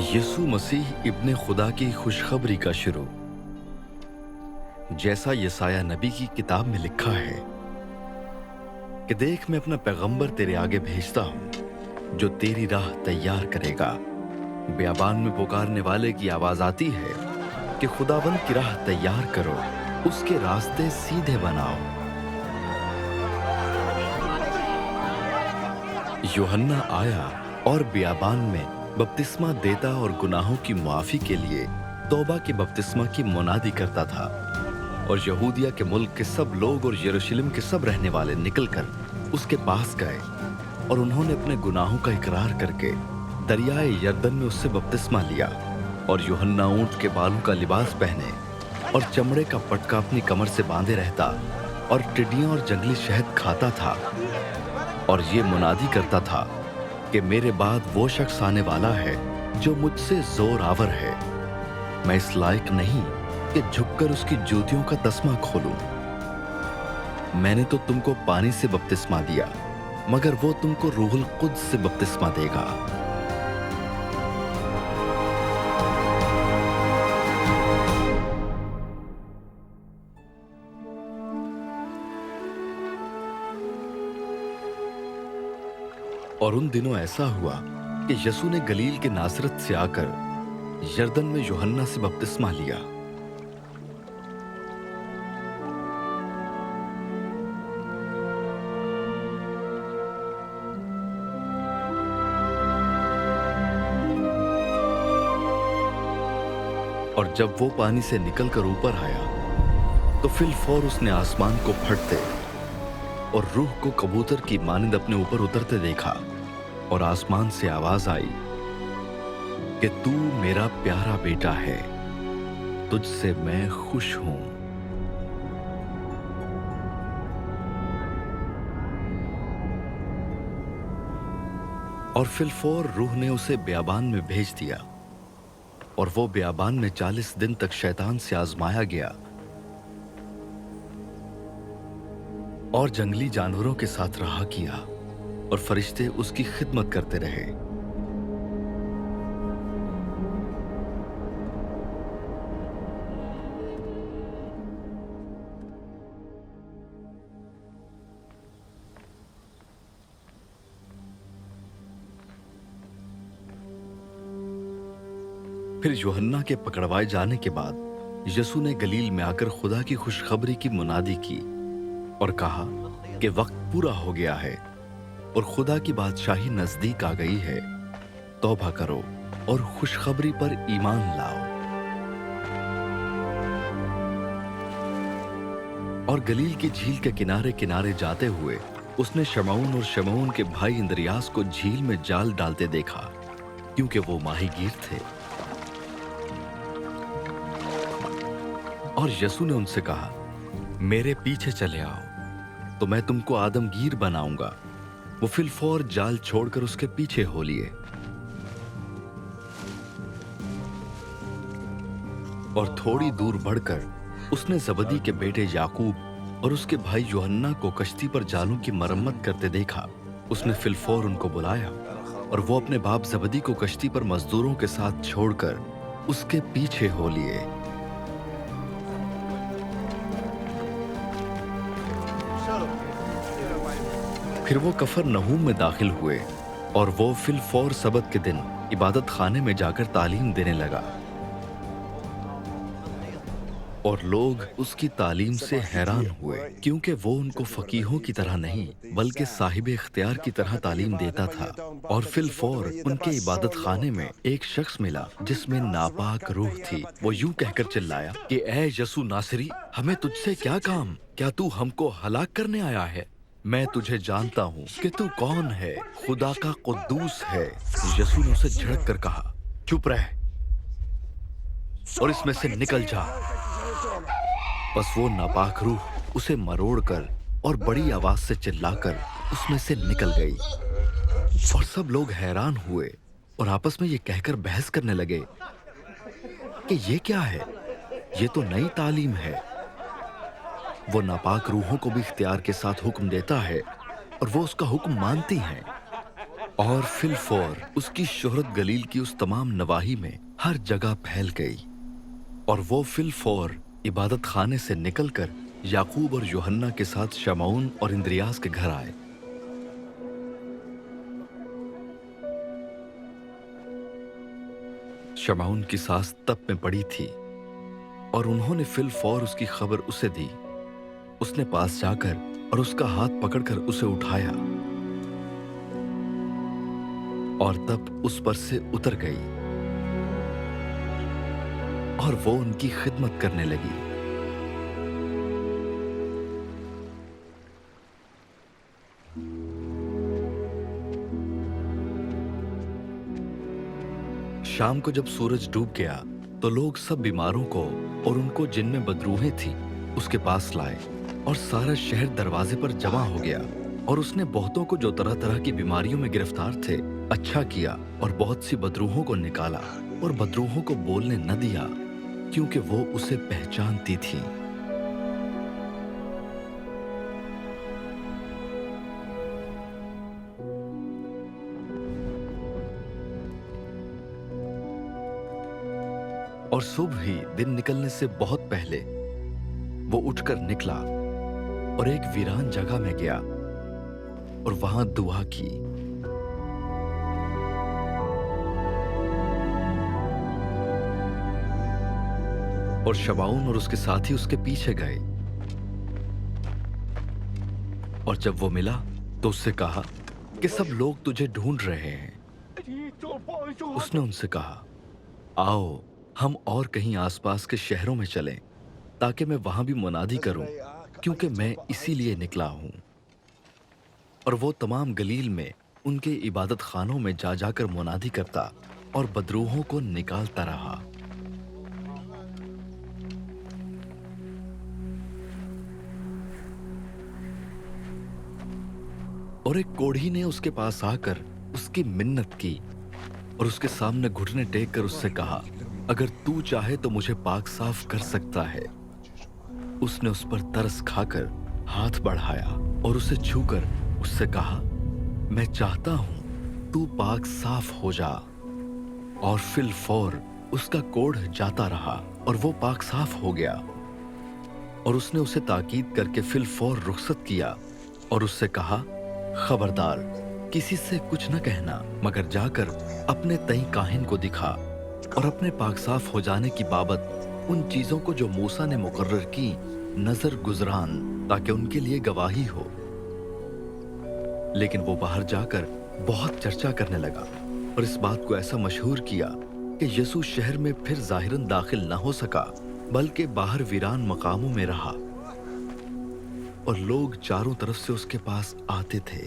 यसू मसीह इब्ने खुदा की खुशखबरी का शुरू। जैसा यसाया नबी की किताब में लिखा है कि देख मैं अपना पैगंबर तेरे आगे भेजता हूं जो तेरी राह तैयार करेगा। बियाबान में पुकारने वाले की आवाज आती है कि खुदावंद की राह तैयार करो, उसके रास्ते सीधे बनाओ। यूहन्ना आया और बियाबान में बपतिस्मा देता और गुनाहों की मुआफी के लिए तौबा के बपतिस्मा की मुनादी करता था। और यहूदिया के मुल्क के सब लोग और यरूशलेम के सब रहने वाले निकलकर उसके पास गए और उन्होंने अपने गुनाहों का इकरार करके दरियाए यरदन में उससे बपतिस्मा लिया। और यूहन्ना ऊंट के बालों का लिबास पहने और चमड़े का पटका अपनी कमर से बांधे रहता और टिड्डियां और जंगली शहद खाता था और ये मुनादी करता था कि मेरे बाद वो शख्स आने वाला है जो मुझसे जोर आवर है। मैं इस लायक नहीं कि झुककर उसकी जूतियों का तस्मा खोलूं। मैंने तो तुमको पानी से बपतिस्मा दिया, मगर वो तुमको रूहुल कुद्स से बपतिस्मा देगा। और उन दिनों ऐसा हुआ कि यसू ने गलील के नासरत से आकर यरदन में यूहन्ना से बपतिस्मा लिया। और जब वो पानी से निकलकर ऊपर आया तो फिलफौर उसने आसमान को फटते और रूह को कबूतर की मानिंद अपने ऊपर उतरते देखा। और आसमान से आवाज आई कि तू मेरा प्यारा बेटा है, तुझसे मैं खुश हूं। और फिलफौर रूह ने उसे बियाबान में भेज दिया और वो बियाबान में 40 दिन तक शैतान से आजमाया गया और जंगली जानवरों के साथ रहा किया और फरिश्ते उसकी खिदमत करते रहे। फिर यूहन्ना के पकड़वाए जाने के बाद यसू ने गलील में आकर खुदा की खुशखबरी की मुनादी की और कहा कि वक्त पूरा हो गया है और खुदा की बादशाही नजदीक आ गई है। तौबा करो और खुशखबरी पर ईमान लाओ। और गलील की झील के किनारे किनारे जाते हुए उसने शमऊन और शमऊन के भाई इंद्रियास को झील में जाल डालते देखा, क्योंकि वो माहीगीर थे। और यसू ने उनसे कहा, मेरे पीछे चले आओ तो मैं तुमको आदमगीर बनाऊंगा। वो फिलफौर जाल छोड़कर उसके पीछे हो लिए। और थोड़ी दूर बढ़कर उसने जबदी के बेटे याकूब और उसके भाई यूहन्ना को कश्ती पर जालों की मरम्मत करते देखा। उसने फिलफौर उनको बुलाया और वो अपने बाप जबदी को कश्ती पर मजदूरों के साथ छोड़कर उसके पीछे हो लिए। फिर वो कफरनहूम में दाखिल हुए और वो फिलफौर सबत के दिन इबादत खाने में जाकर तालीम देने लगा। और लोग उसकी तालीम से हैरान हुए, क्योंकि वो उनको फकीहों की तरह नहीं बल्कि साहिब इख्तियार की तरह तालीम देता था। और फिलफौर उनके इबादत खाने में एक शख्स मिला जिसमें नापाक रूह थी। वो यूं कहकर चिल्लाया कि ऐ यसू नासरी, हमें तुझसे क्या काम? क्या तू हमको हलाक करने आया है? मैं तुझे जानता हूँ कि तू कौन है, खुदा का कुद्दूस है। यसू ने उसे झड़क कर कहा, चुप रह और इसमें से निकल जा। बस वो नापाक रूह उसे मरोड़कर और बड़ी आवाज से चिल्लाकर उसमें से निकल गई। और सब लोग हैरान हुए और आपस में ये कहकर बहस करने लगे कि ये क्या है, ये तो नई तालीम है। वो नापाक रूहों को भी इख्तियार के साथ हुक्म देता है और वो उसका हुक्म मानती हैं। और फिलफौर उसकी शोहरत गलील की उस तमाम नवाही में हर जगह फैल गई। और वो फिलफौर इबादत खाने से निकलकर याकूब और यूहन्ना के साथ शमौन और इंद्रियास के घर आए। शमौन की सास तप में पड़ी थी और उन्होंने फिलफौर उसकी खबर उसे दी। उसने पास जाकर और उसका हाथ पकड़कर उसे उठाया और तप उस पर से उतर गई और वो उनकी खिदमत करने लगी। शाम को जब सूरज डूब गया तो लोग सब बीमारों को और उनको जिनमें बदरूहें थी उसके पास लाए और सारा शहर दरवाजे पर जमा हो गया। और उसने बहुतों को जो तरह तरह की बीमारियों में गिरफ्तार थे अच्छा किया और बहुत सी बदरूहों को निकाला और बदरूहों को बोलने न दिया, क्योंकि वो उसे पहचानती थी। और सुबह ही दिन निकलने से बहुत पहले वो उठकर निकला और एक वीरान जगह में गया और वहां दुआ की। और शमौन और उसके साथी उसके पीछे गए और जब वो मिला तो उससे कहा कि सब लोग तुझे ढूंढ रहे हैं। उसने उनसे कहा, आओ हम और कहीं आसपास के शहरों में चलें ताकि मैं वहां भी मुनादी करूं, क्योंकि मैं इसीलिए निकला हूं। और वो तमाम गलील में उनके इबादत खानों में जा जाकर मुनादी करता और बदरूहों को निकालता रहा। और एक कोढ़ी ने उसके पास आकर उसकी मिन्नत की और उसके सामने घुटने टेक कर उससे कहा, अगर तू चाहे तो मुझे पाक साफ कर सकता है। उसने उस पर तरस खाकर हाथ बढ़ाया और उसे छूकर उससे कहा, मैं चाहता हूं तू पाक साफ हो जा। और फिलफौर उसका कोढ़ जाता रहा और वो पाक साफ हो गया। और उसने उसे ताकीद करके फिलफौर रुखसत किया और उससे कहा, खबरदार किसी से कुछ न कहना, मगर जाकर अपने तई काहिन को दिखा और अपने पाक साफ हो जाने की बाबत उन चीजों को जो मूसा ने मुकर्रर की नजर गुजरान, ताकि उनके लिए गवाही हो। लेकिन वो बाहर जाकर बहुत चर्चा करने लगा और इस बात को ऐसा मशहूर किया कि यीशु शहर में फिर जाहिरन दाखिल न हो सका, बल्कि बाहर वीरान मकामों में रहा और लोग चारों तरफ से उसके पास आते थे।